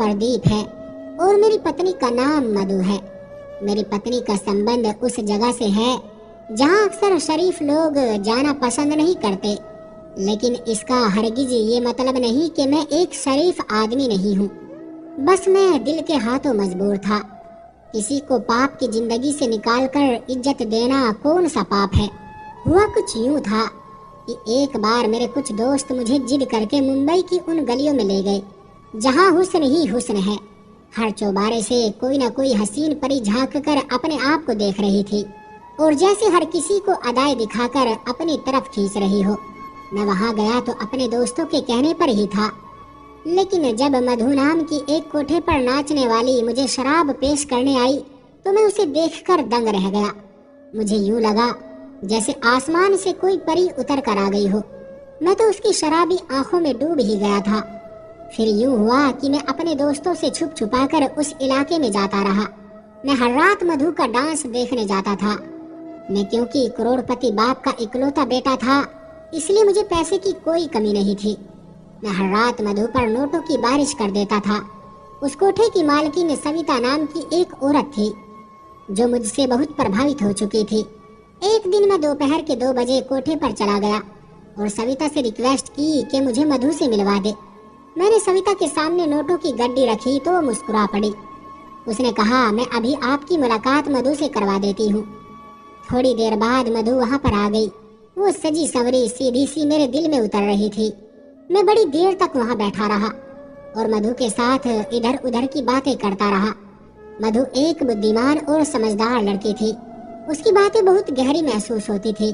प्रदीप है और मेरी पत्नी का नाम मधु है। मेरी पत्नी का संबंध उस जगह से है जहां अक्सर शरीफ लोग जाना पसंद नहीं करते, लेकिन इसका हरगिज ये मतलब नहीं कि मैं एक शरीफ आदमी नहीं हूँ। बस मैं दिल के हाथों मजबूर था। किसी को पाप की जिंदगी से निकालकर इज्जत देना कौन सा पाप है। हुआ कुछ यूं था कि एक बार मेरे कुछ दोस्त मुझे जिद करके मुंबई की उन गलियों में ले गए जहां हुस्न ही हुस्न है। हर चौबारे से कोई न कोई हसीन परी झांक कर अपने आप को देख रही थी और जैसे हर किसी को अदाएं दिखाकर अपनी तरफ खींच रही हो। मैं वहां गया तो अपने दोस्तों के कहने पर ही था, लेकिन जब मधु नाम की एक कोठे पर नाचने वाली मुझे शराब पेश करने आई तो मैं उसे देखकर दंग रह गया। मुझे यूं लगा जैसे आसमान से कोई परी उतर कर आ गई हो। मैं तो उसकी शराबी आंखों में डूब ही गया था। फिर यूं हुआ कि मैं अपने दोस्तों से छुप छुपा कर उस इलाके में जाता रहा। मैं हर रात मधु का डांस देखने जाता था। मैं क्योंकि करोड़पति बाप का इकलौता बेटा था, इसलिए मुझे पैसे की कोई कमी नहीं थी। मैं हर रात मधु पर नोटों की बारिश कर देता था। उस कोठे की मालकिन सविता नाम की एक औरत थी जो मुझसे बहुत प्रभावित हो चुकी थी। एक दिन मैं दोपहर के 2 बजे कोठे पर चला गया और सविता से रिक्वेस्ट की कि मुझे मधु से मिलवा दे। मैंने सविता के सामने नोटों की गड्डी रखी तो मुस्कुरा पड़ी। उसने कहा, मैं अभी आपकी मुलाकात मधु से करवा देती हूँ। थोड़ी देर बाद मधु वहाँ पर आ गई। वो सजी संवरी सीधी सी मेरे दिल में उतर रही थी। मैं बड़ी देर तक वहाँ बैठा रहा और मधु के साथ इधर उधर की बातें करता रहा। मधु एक बुद्धिमान और समझदार लड़की थी। उसकी बातें बहुत गहरी महसूस होती थी।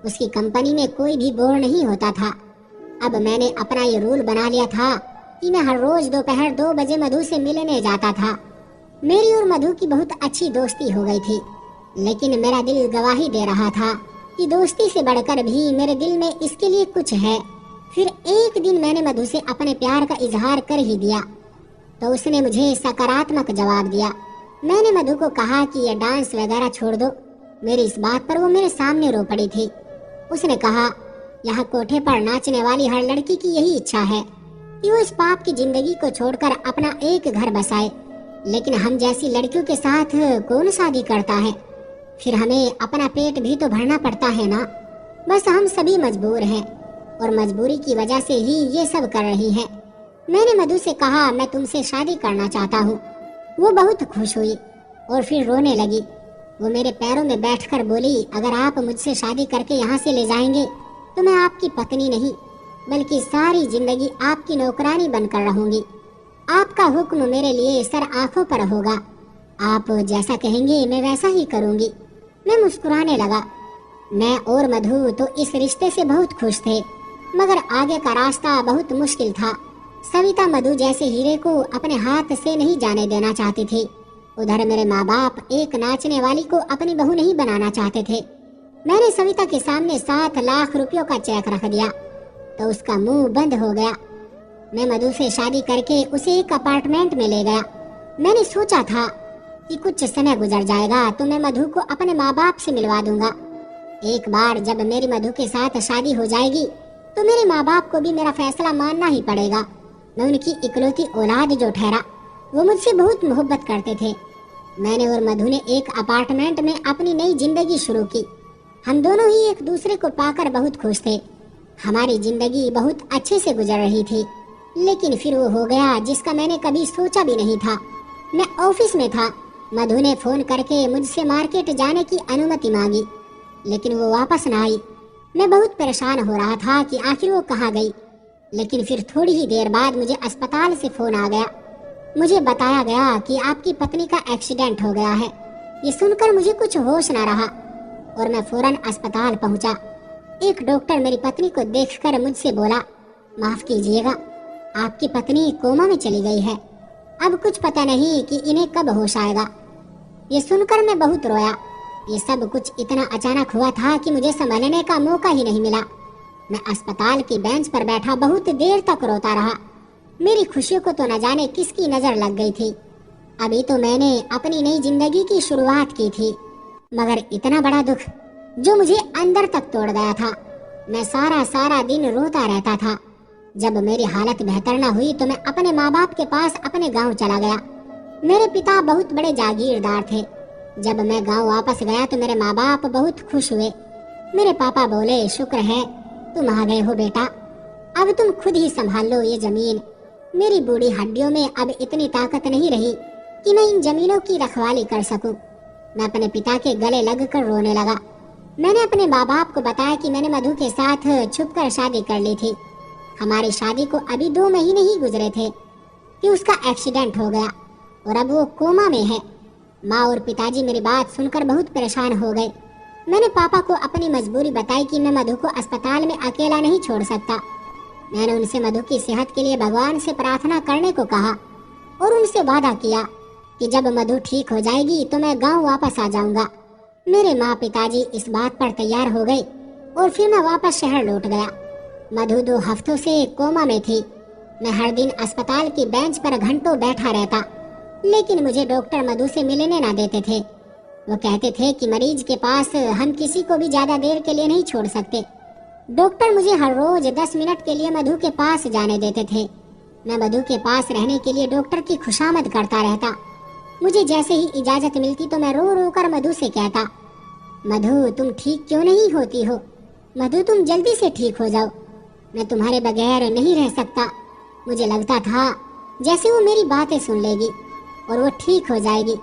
उसकी कंपनी में कोई भी बोर नहीं होता था। अब मैंने अपना ये रूल बना लिया था कि मैं हर रोज दोपहर 2 बजे मधु से मिलने जाता था। मेरी और मधु की बहुत अच्छी दोस्ती हो गई थी, लेकिन मेरा दिल गवाही दे रहा था कि दोस्ती से बढ़कर भी मेरे दिल में इसके लिए कुछ है। फिर एक दिन मैंने मधु से अपने प्यार का इजहार कर ही दिया तो उसने मुझे सकारात्मक जवाब दिया। मैंने मधु को कहा कि यह डांस वगैरह छोड़ दो। मेरी इस बात पर वो मेरे सामने रो पड़ी थी। उसने कहा, यहाँ कोठे पर नाचने वाली हर लड़की की यही इच्छा है कि वो इस पाप की जिंदगी को छोड़कर अपना एक घर बसाए, लेकिन हम जैसी लड़कियों के साथ कौन शादी करता है। फिर हमें अपना पेट भी तो भरना पड़ता है ना। बस हम सभी मजबूर हैं और मजबूरी की वजह से ही ये सब कर रही है। मैंने मधु से कहा, मैं तुमसे शादी करना चाहता हूँ। वो बहुत खुश हुई और फिर रोने लगी। वो मेरे पैरों में बैठकर बोली, अगर आप मुझसे शादी करके यहाँ से ले जाएंगे तो मैं आपकी पत्नी नहीं बल्कि सारी जिंदगी आपकी नौकरानी बनकर रहूंगी। आपका हुक्म मेरे लिए सर आंखों पर होगा। आप जैसा कहेंगे मैं वैसा ही करूंगी। मैं मुस्कुराने लगा। मैं और मधु तो इस रिश्ते से बहुत खुश थे, मगर आगे का रास्ता बहुत मुश्किल था। सविता मधु जैसे हीरे को अपने हाथ से नहीं जाने देना चाहती थी। उधर मेरे माँ बाप एक नाचने वाली को अपनी बहू नहीं बनाना चाहते थे। मैंने सविता के सामने 7 लाख रुपयों का चेक रख दिया तो उसका मुंह बंद हो गया। मैं मधु से शादी करके उसे एक अपार्टमेंट में ले गया। मैंने सोचा था कि कुछ समय गुजर जाएगा तो मैं मधु को अपने माँ बाप से मिलवा दूंगा। एक बार जब मेरी मधु के साथ शादी हो जाएगी तो मेरे माँ बाप को भी मेरा फैसला मानना ही पड़ेगा। मैं उनकी इकलौती औलाद जो ठहरा, वो मुझसे बहुत मोहब्बत करते थे। मैंने और मधु ने एक अपार्टमेंट में अपनी नई जिंदगी शुरू की। हम दोनों ही एक दूसरे को पाकर बहुत खुश थे। हमारी जिंदगी बहुत अच्छे से गुजर रही थी, लेकिन फिर वो हो गया जिसका मैंने कभी सोचा भी नहीं था। मैं ऑफिस में था। मधु ने फोन करके मुझसे मार्केट जाने की अनुमति मांगी, लेकिन वो वापस न आई। मैं बहुत परेशान हो रहा था कि आखिर वो कहाँ गई। लेकिन फिर थोड़ी ही देर बाद मुझे अस्पताल से फोन आ गया। मुझे बताया गया कि आपकी पत्नी का एक्सीडेंट हो गया है। ये सुनकर मुझे कुछ होश न रहा और मैं फौरन अस्पताल पहुंचा। एक डॉक्टर मेरी पत्नी को देखकर मुझसे बोला, माफ कीजिएगा, आपकी पत्नी कोमा में चली गई है। अब कुछ पता नहीं कि इन्हें कब होश आएगा। ये सुनकर मैं बहुत रोया। ये सब कुछ इतना अचानक हुआ था कि मुझे संभलने का मौका ही नहीं मिला। मैं अस्पताल की बेंच पर बैठा बहुत देर तक रोता रहा। मेरी खुशियों को तो न जाने किसकी नजर लग गई थी। अभी तो मैंने अपनी नई जिंदगी की शुरुआत की थी, मगर इतना बड़ा दुख जो मुझे अंदर तक तोड़ गया था। मैं सारा दिन रोता रहता था। जब मेरी हालत बेहतर न हुई तो मैं अपने माँ बाप के पास अपने गांव चला गया। मेरे पिता बहुत बड़े जागीरदार थे। जब मैं गांव वापस गया तो मेरे माँ बाप बहुत खुश हुए। मेरे पापा बोले, शुक्र है तुम आ गए हो बेटा, अब तुम खुद ही संभाल लो ये जमीन। मेरी बूढ़ी हड्डियों में अब इतनी ताकत नहीं रही कि मैं इन जमीनों की रखवाली कर सकूं। मैं अपने पिता के गले लगकर रोने लगा। मैंने अपने माँ बाप को बताया कि मैंने मधु के साथ छुपकर शादी कर ली थी। हमारी शादी को अभी 2 महीने ही गुजरे थे कि उसका एक्सीडेंट हो गया और अब वो कोमा में है। माँ और पिताजी मेरी बात सुनकर बहुत परेशान हो गए। मैंने पापा को अपनी मजबूरी बताई कि मैं मधु को अस्पताल में अकेला नहीं छोड़ सकता। मैंने उनसे मधु की सेहत के लिए भगवान से प्रार्थना करने को कहा और उनसे वादा किया कि जब मधु ठीक हो जाएगी तो मैं गांव वापस आ जाऊंगा। मेरे माँ पिताजी इस बात पर तैयार हो गए और फिर मैं वापस शहर लौट गया। मधु 2 हफ्तों से कोमा में थी। मैं हर दिन अस्पताल की बेंच पर घंटों बैठा रहता, लेकिन मुझे डॉक्टर मधु से मिलने ना देते थे। वो कहते थे कि मरीज के पास हम किसी को भी ज्यादा देर के लिए नहीं छोड़ सकते। डॉक्टर मुझे हर रोज 10 मिनट के लिए मधु के पास जाने देते थे। मैं मधु के पास रहने के लिए डॉक्टर की खुशामद करता रहता। मुझे जैसे ही इजाजत मिलती तो मैं रो रो कर मधु से कहता, मधु तुम ठीक क्यों नहीं होती हो? मधु तुम जल्दी से ठीक हो जाओ, मैं तुम्हारे बगैर नहीं रह सकता। मुझे लगता था जैसे वो मेरी बातें सुन लेगी और वो ठीक हो जाएगी।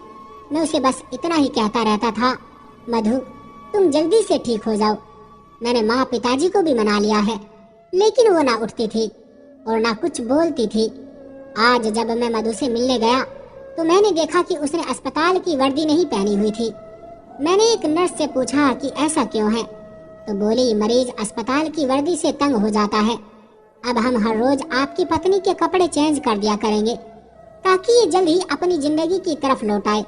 मैं उसे बस इतना ही कहता रहता था, मधु तुम जल्दी से ठीक हो जाओ। मैंने माँ पिताजी को भी मना लिया है, लेकिन वो ना उठती थी और ना कुछ बोलती थी। आज जब मैं मधु से मिलने गया तो मैंने देखा कि उसने अस्पताल की वर्दी नहीं पहनी हुई थी। मैंने एक नर्स से पूछा कि ऐसा क्यों है, तो बोली मरीज अस्पताल की वर्दी से तंग हो जाता है। अब हम हर रोज आपकी पत्नी के कपड़े चेंज कर दिया करेंगे ताकि ये जल्द ही अपनी जिंदगी की तरफ लौट आए।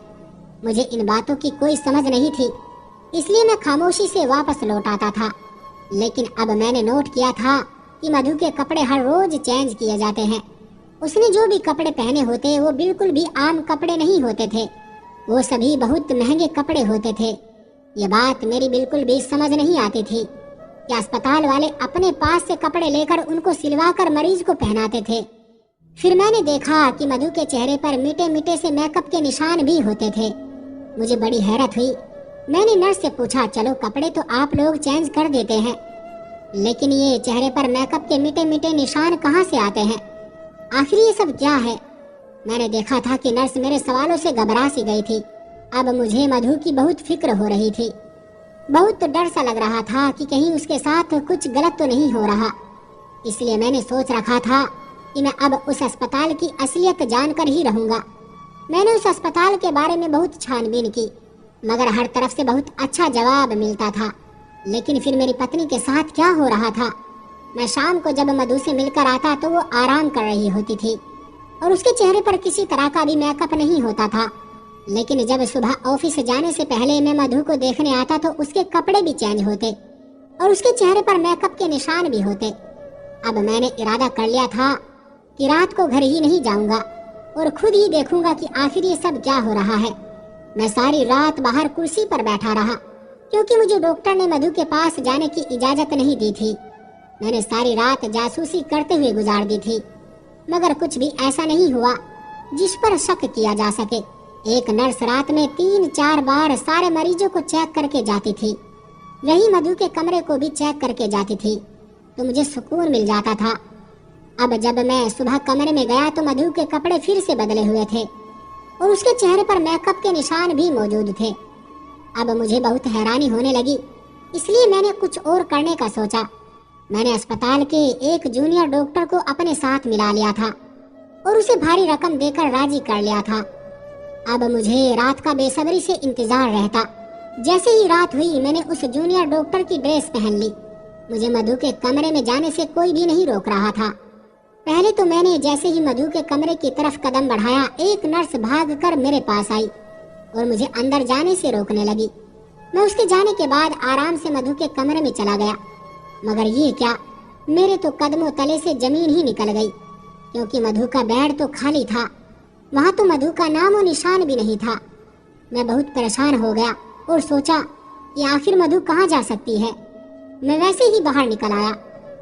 मुझे इन बातों की कोई समझ नहीं थी, इसलिए मैं खामोशी से वापस लौट आता था। लेकिन अब मैंने नोट किया था कि मधु के कपड़े हर रोज चेंज किए जाते हैं। उसने जो भी कपड़े पहने होते वो बिल्कुल भी आम कपड़े नहीं होते थे, वो सभी बहुत महंगे कपड़े होते थे। ये बात मेरी बिल्कुल भी समझ नहीं आती थी कि अस्पताल वाले अपने पास से कपड़े लेकर उनको सिलवाकर मरीज को पहनाते थे। फिर मैंने देखा कि मधु के चेहरे पर मीठे मीठे से मेकअप के निशान भी होते थे। मुझे बड़ी हैरत हुई। मैंने नर्स से पूछा, चलो कपड़े तो आप लोग चेंज कर देते हैं, लेकिन ये चेहरे पर मेकअप के मीठे मीठे निशान कहाँ से आते हैं? आखिर ये सब क्या है? मैंने देखा था कि नर्स मेरे सवालों से घबरा सी गई थी। अब मुझे मधु की बहुत फिक्र हो रही थी। बहुत डर सा लग रहा था कि कहीं उसके साथ कुछ गलत तो नहीं हो रहा। इसलिए मैंने सोच रखा था कि मैं अब उस अस्पताल की असलियत जानकर ही रहूंगा। मैंने उस अस्पताल के बारे में बहुत छानबीन की, मगर हर तरफ से बहुत अच्छा जवाब मिलता था। लेकिन फिर मेरी पत्नी के साथ क्या हो रहा था? मैं शाम को जब मधु से मिलकर आता तो वो आराम कर रही होती थी और उसके चेहरे पर किसी तरह का भी मेकअप नहीं होता था। लेकिन जब सुबह ऑफिस जाने से पहले मैं मधु को देखने आता तो उसके कपड़े भी चेंज होते और उसके चेहरे पर मेकअप के निशान भी होते। अब मैंने इरादा कर लिया था कि रात को घर ही नहीं जाऊंगा और खुद ही देखूंगा कि आखिर ये सब क्या हो रहा है। मैं सारी रात बाहर कुर्सी पर बैठा रहा क्योंकि मुझे डॉक्टर ने मधु के पास जाने की इजाजत नहीं दी थी। मैंने सारी रात जासूसी करते हुए गुजार दी थी, मगर कुछ भी ऐसा नहीं हुआ जिस पर शक किया जा सके। एक नर्स रात में 3-4 बार सारे मरीजों को चेक करके जाती थी। वही मधु के कमरे को भी चेक करके जाती थी तो मुझे सुकून मिल जाता था। अब जब मैं सुबह कमरे में गया तो मधु के कपड़े फिर से बदले हुए थे और उसके चेहरे पर मेकअप के निशान भी मौजूद थे। अब मुझे बहुत हैरानी होने लगी, इसलिए मैंने कुछ और करने का सोचा। मैंने अस्पताल के एक जूनियर डॉक्टर को अपने साथ मिला लिया था और उसे भारी रकम देकर राजी कर लिया था। अब मुझे रात का बेसब्री से इंतजार रहता। जैसे ही रात हुई मैंने उस जूनियर डॉक्टर की ड्रेस पहन ली। मुझे मधु के कमरे में जाने से कोई भी नहीं रोक रहा था। पहले तो मैंने जैसे ही मधु के कमरे की तरफ कदम बढ़ाया, एक नर्स भागकर मेरे पास आई और मुझे अंदर जाने से रोकने लगी। मैं उसके जाने के बाद आराम से मधु के कमरे में चला गया, मगर ये क्या, मेरे तो कदमों तले से जमीन ही निकल गई क्योंकि मधु का बेड तो खाली था। वहाँ तो मधु का नाम और निशान भी नहीं था। मैं बहुत परेशान हो गया और सोचा कि आखिर मधु कहाँ जा सकती है। मैं वैसे ही बाहर निकल आया।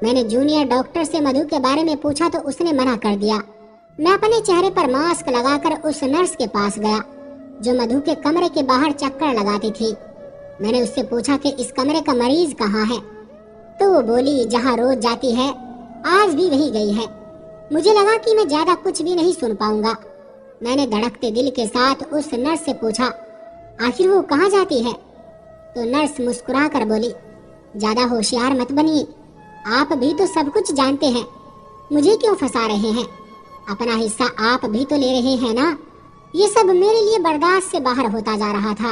मैंने जूनियर डॉक्टर से मधु के बारे में पूछा तो उसने मना कर दिया। मैं अपने चेहरे पर मास्क लगाकर उस नर्स के पास गया जो मधु के कमरे के बाहर चक्कर लगाती थी। मैंने उससे पूछा कि इस कमरे का मरीज कहाँ है, तो वो बोली जहाँ रोज जाती है, आज भी वही गई है। मुझे लगा कि मैं ज्यादा कुछ भी नहीं सुन पाऊंगा। मैंने धड़कते दिल के साथ उस नर्स से पूछा, आखिर वो कहाँ जाती है? तो नर्स मुस्कुरा कर बोली, ज्यादा होशियार मत बनिए, आप भी तो सब कुछ जानते हैं, मुझे क्यों फंसा रहे हैं? अपना हिस्सा आप भी तो ले रहे हैं ना। ये सब मेरे लिए बर्दाश्त से बाहर होता जा रहा था।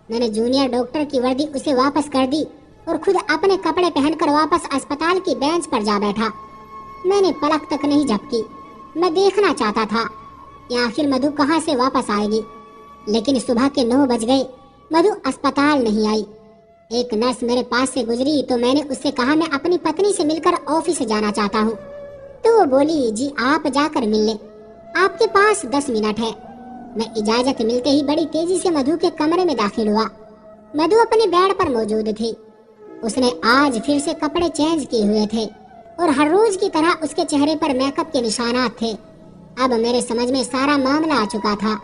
मैंने जूनियर डॉक्टर की वर्दी उसे वापस कर दी और खुद अपने कपड़े पहनकर वापस अस्पताल की बेंच पर जा बैठा। मैंने पलक तक नहीं झपकी। मैं देखना चाहता था कि आखिर मधु कहाँ से वापस आएगी, लेकिन सुबह के 9 बज गए, मधु अस्पताल नहीं आई। एक नर्स मेरे पास से गुजरी तो मैंने उससे कहा मैं अपनी पत्नी से मिलकर ऑफिस जाना चाहता हूँ। तो वो बोली, जी आप जाकर मिल ले, आपके पास 10 मिनट है। मैं इजाजत मिलते ही बड़ी तेजी से मधु के कमरे में दाखिल हुआ। मधु अपने बेड पर मौजूद थी। उसने आज फिर से कपड़े चेंज किए हुए थे और हर रोज की तरह उसके चेहरे पर मेकअप के निशानात थे। अब मेरे समझ में सारा मामला आ चुका था।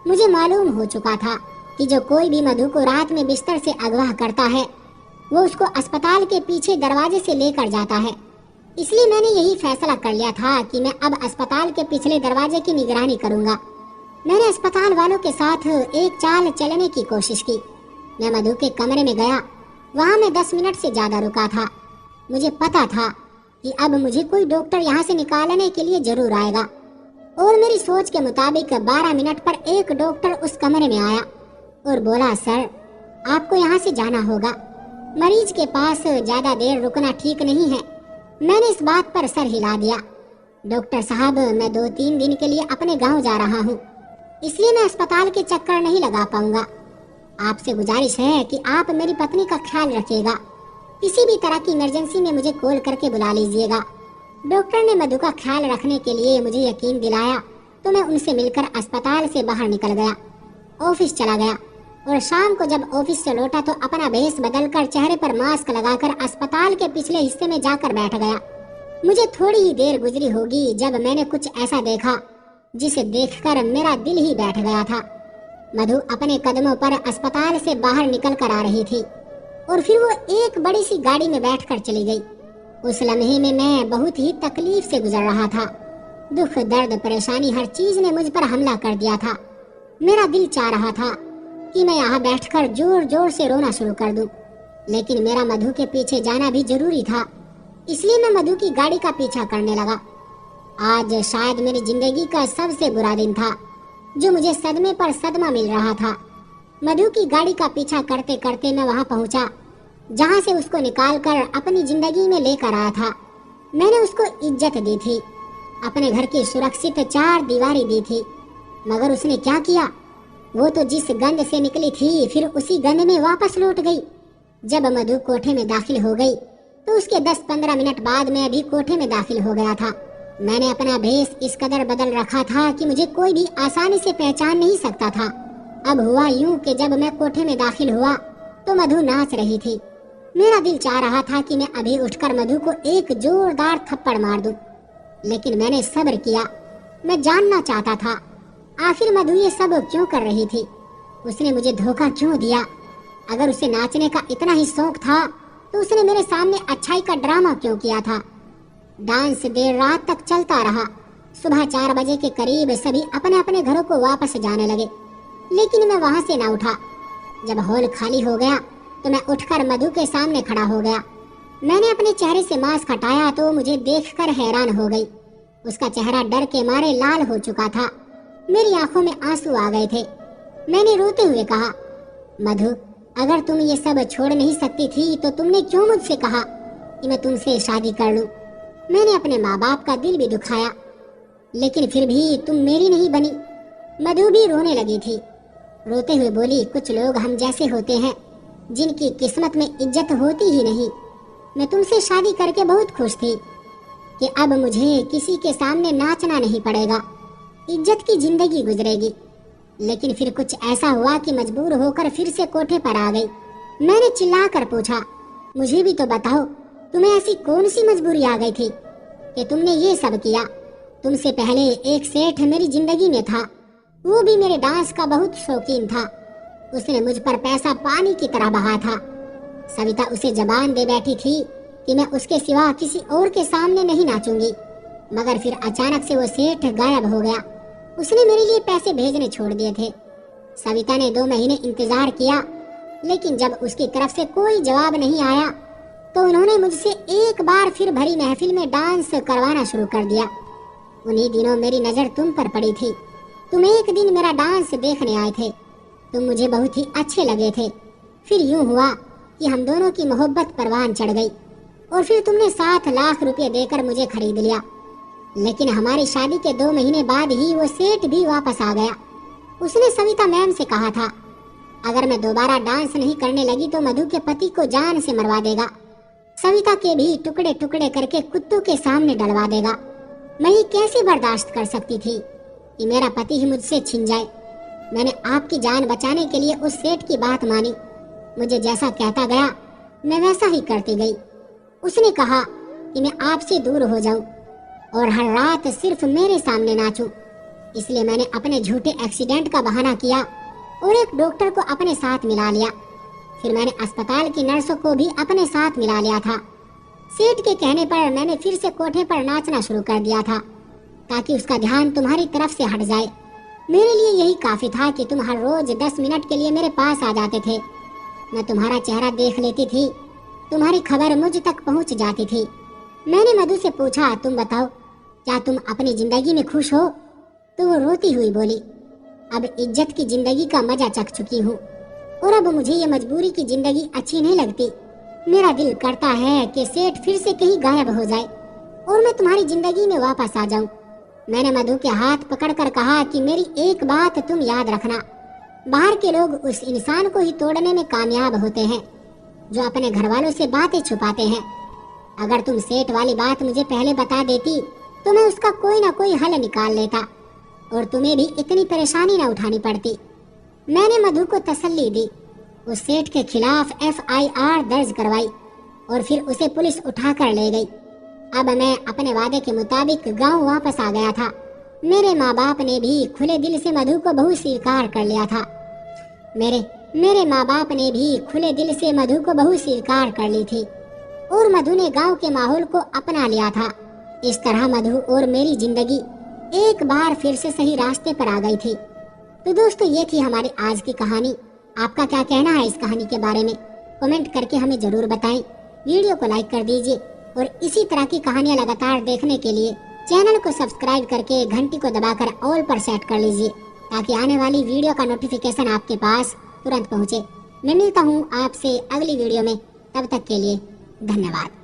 मुझे मालूम हो चुका था कि जो कोई भी मधु को रात में बिस्तर से अगवा करता है वो उसको अस्पताल के पीछे दरवाजे से लेकर जाता है। इसलिए मैंने यही फैसला कर लिया था कि मैं अब अस्पताल के पिछले दरवाजे की निगरानी करूंगा। मैंने अस्पताल वालों के साथ एक चाल चलने की कोशिश की। मैं मधु के कमरे में गया। वहाँ मैं 10 मिनट से ज्यादा रुका था। मुझे पता था कि अब मुझे कोई डॉक्टर यहाँ से निकालने के लिए जरूर आएगा और मेरी सोच के मुताबिक 12 मिनट पर एक डॉक्टर उस कमरे में आया और बोला, सर आपको यहाँ से जाना होगा, मरीज के पास ज्यादा देर रुकना ठीक नहीं है। मैंने इस बात पर सर हिला दिया। डॉक्टर साहब, मैं 2-3 दिन के लिए अपने गांव जा रहा हूँ, इसलिए मैं अस्पताल के चक्कर नहीं लगा पाऊंगा। आपसे गुजारिश है कि आप मेरी पत्नी का ख्याल रखिएगा। किसी भी तरह की इमरजेंसी में मुझे कॉल करके बुला लीजिएगा। डॉक्टर ने मधु का ख्याल रखने के लिए मुझे यकीन दिलाया तो मैं उनसे मिलकर अस्पताल से बाहर निकल गया, ऑफिस चला गया और शाम को जब ऑफिस से लौटा तो अपना भेष बदलकर चेहरे पर मास्क लगाकर अस्पताल के पिछले हिस्से में जाकर बैठ गया। मुझे थोड़ी ही देर गुजरी होगी जब मैंने कुछ ऐसा देखा जिसे देखकर मेरा दिल ही बैठ गया था। मधु अपने कदमों पर अस्पताल से बाहर निकल कर आ रही थी और फिर वो एक बड़ी सी गाड़ी में बैठकर चली गई। उस लम्हे में मैं बहुत ही तकलीफ से गुजर रहा था। दुख, दर्द, परेशानी, हर चीज ने मुझ पर हमला कर दिया था। मेरा दिल चाह रहा था कि मैं यहाँ बैठकर जोर जोर से रोना शुरू कर दूं, लेकिन मेरा मधु के पीछे जाना भी जरूरी था। इसलिए मैं मधु की गाड़ी का पीछा करने लगा। आज शायद मेरी जिंदगी का सबसे बुरा दिन था, जो मुझे सदमे पर सदमा मिल रहा था। मधु की गाड़ी का पीछा करते करते मैं वहाँ पहुँचा जहाँ से उसको निकालकर अपनी जिंदगी में लेकर आया था। मैंने उसको इज्जत दी थी, अपने घर की सुरक्षित 4 दीवारी दी थी, मगर उसने क्या किया? वो तो जिस गंध से निकली थी फिर उसी गंध में वापस लौट गई। जब मधु कोठे में दाखिल हो गई तो उसके 10-15 मिनट बाद मैं भी कोठे में दाखिल हो गया था। मैंने अपना भेष इस कदर बदल रखा था कि मुझे कोई भी आसानी से पहचान नहीं सकता था। अब हुआ यूं कि जब मैं कोठे में दाखिल हुआ तो मधु नाच रही थी। मेरा दिल चाह रहा था कि मैं अभी उठकर मधु को एक जोरदार थप्पड़ मार दूं, लेकिन मैंने सब्र किया। मैं जानना चाहता था आखिर मधु ये सब क्यों कर रही थी, उसने मुझे धोखा क्यों दिया। अगर उसे नाचने का इतना ही शौक था तो उसने मेरे सामने अच्छाई का ड्रामा क्यों किया था। डांस देर रात तक चलता रहा। सुबह 4 बजे के करीब सभी अपने अपने घरों को वापस जाने लगे, लेकिन मैं वहां से ना उठा। जब हॉल खाली हो गया तो मैं उठकर मधु के सामने खड़ा हो गया। मैंने अपने चेहरे से मास्क हटाया तो मुझे देखकर हैरान हो गई। उसका चेहरा डर के मारे लाल हो चुका था। मेरी आंखों में आंसू आ गए थे। मैंने रोते हुए कहा, मधु, अगर तुम ये सब छोड़ नहीं सकती थी तो तुमने क्यों मुझसे कहा कि मैं तुमसे शादी कर लूं? मैंने अपने माँ बाप का दिल भी दुखाया, लेकिन फिर भी तुम मेरी नहीं बनी। मधु भी रोने लगी थी। रोते हुए बोली, कुछ लोग हम जैसे होते हैं जिनकी किस्मत में इज्जत होती ही नहीं। मैं तुमसे शादी करके बहुत खुश थी कि अब मुझे किसी के सामने नाचना नहीं पड़ेगा, इज्जत की जिंदगी गुजरेगी। लेकिन फिर कुछ ऐसा हुआ कि मजबूर होकर फिर से कोठे पर आ गई। मैंने चिल्लाकर पूछा, मुझे भी तो बताओ तुम्हें ऐसी कौन सी मजबूरी आ गई थी कि तुमने ये सब किया? तुमसे पहले एक सेठ मेरी जिंदगी में था, वो भी मेरे डांस का बहुत शौकीन था। उसने मुझ पर पैसा पानी की तरह बहा था। सविता उसे जबान दे बैठी थी कि मैं उसके सिवा किसी और के सामने नहीं नाचूंगी, मगर फिर अचानक से वो सेठ गायब हो गया। उसने मेरे लिए पैसे भेजने छोड़ दिए थे। सविता ने 2 महीने इंतजार किया, लेकिन जब उसकी तरफ से कोई जवाब नहीं आया तो उन्होंने मुझसे एक बार फिर भरी महफिल में डांस करवाना शुरू कर दिया। उन्हीं दिनों मेरी नजर तुम पर पड़ी थी। तुम एक दिन मेरा डांस देखने आए थे। तुम मुझे बहुत ही अच्छे लगे थे। फिर यूं हुआ कि हम दोनों की मोहब्बत परवान चढ़ गई और फिर तुमने 7 लाख रुपए देकर मुझे खरीद लिया। लेकिन हमारी शादी के 2 महीने बाद ही वो सेठ भी वापस आ गया। उसने सविता मैम से कहा था, अगर मैं दोबारा डांस नहीं करने लगी तो मधु के पति को जान से मरवा देगा, सविता के भी टुकड़े टुकड़े करके कुत्तों के सामने डलवा देगा। मैं ये कैसे बर्दाश्त कर सकती थी कि मेरा पति ही मुझसे छिन जाए। मैंने आपकी जान बचाने के लिए उस सेठ की बात मानी। मुझे जैसा कहता गया मैं वैसा ही करती गई। उसने कहा कि मैं आपसे दूर हो जाऊं और हर रात सिर्फ मेरे सामने नाचूं। इसलिए मैंने अपने झूठे एक्सीडेंट का बहाना किया और एक डॉक्टर को अपने साथ मिला लिया। फिर मैंने अस्पताल की नर्सों को भी अपने साथ मिला लिया था। सेठ के कहने पर मैंने फिर से कोठे पर नाचना शुरू कर दिया था ताकि उसका ध्यान तुम्हारी तरफ से हट जाए। मेरे लिए यही काफी था कि तुम हर रोज 10 मिनट के लिए मेरे पास आ जाते थे। मैं तुम्हारा चेहरा देख लेती थी, तुम्हारी खबर मुझ तक पहुंच जाती थी। मैंने मधु से पूछा, तुम बताओ क्या तुम अपनी जिंदगी में खुश हो? तो वो रोती हुई बोली, अब इज्जत की जिंदगी का मजा चख चुकी हूँ और अब मुझे ये मजबूरी की जिंदगी अच्छी नहीं लगती। मेरा दिल करता है कि सेठ फिर से कहीं गायब हो जाए और मैं तुम्हारी जिंदगी में वापस आ जाऊं। मैंने मधु के हाथ पकड़कर कहा कि मेरी एक बात तुम याद रखना, बाहर के लोग उस इंसान को ही तोड़ने में कामयाब होते हैं जो अपने घर वालों से बातें छुपाते हैं। अगर तुम सेठ वाली बात मुझे पहले बता देती तो मैं उसका कोई ना कोई हल निकाल लेता और तुम्हें भी इतनी परेशानी न उठानी पड़ती। मैंने मधु को तसल्ली दी, उस सेठ के खिलाफ FIR दर्ज करवाई और फिर उसे पुलिस उठा कर ले गई। अब मैं अपने वादे के मुताबिक गांव वापस आ गया था। मेरे माँ बाप ने भी खुले दिल से मधु को बहू स्वीकार कर लिया था। मेरे माँ बाप ने भी खुले दिल से मधु को बहू स्वीकार कर ली थी और मधु ने गांव के माहौल को अपना लिया था। इस तरह मधु और मेरी जिंदगी एक बार फिर से सही रास्ते पर आ गई थी। तो दोस्तों, ये थी हमारी आज की कहानी। आपका क्या कहना है इस कहानी के बारे में? कमेंट करके हमें जरूर बताएं। वीडियो को लाइक कर दीजिए और इसी तरह की कहानियां लगातार देखने के लिए चैनल को सब्सक्राइब करके घंटी को दबाकर ऑल पर सेट कर लीजिए ताकि आने वाली वीडियो का नोटिफिकेशन आपके पास तुरंत पहुंचे। मैं मिलता हूं आपसे अगली वीडियो में, तब तक के लिए धन्यवाद।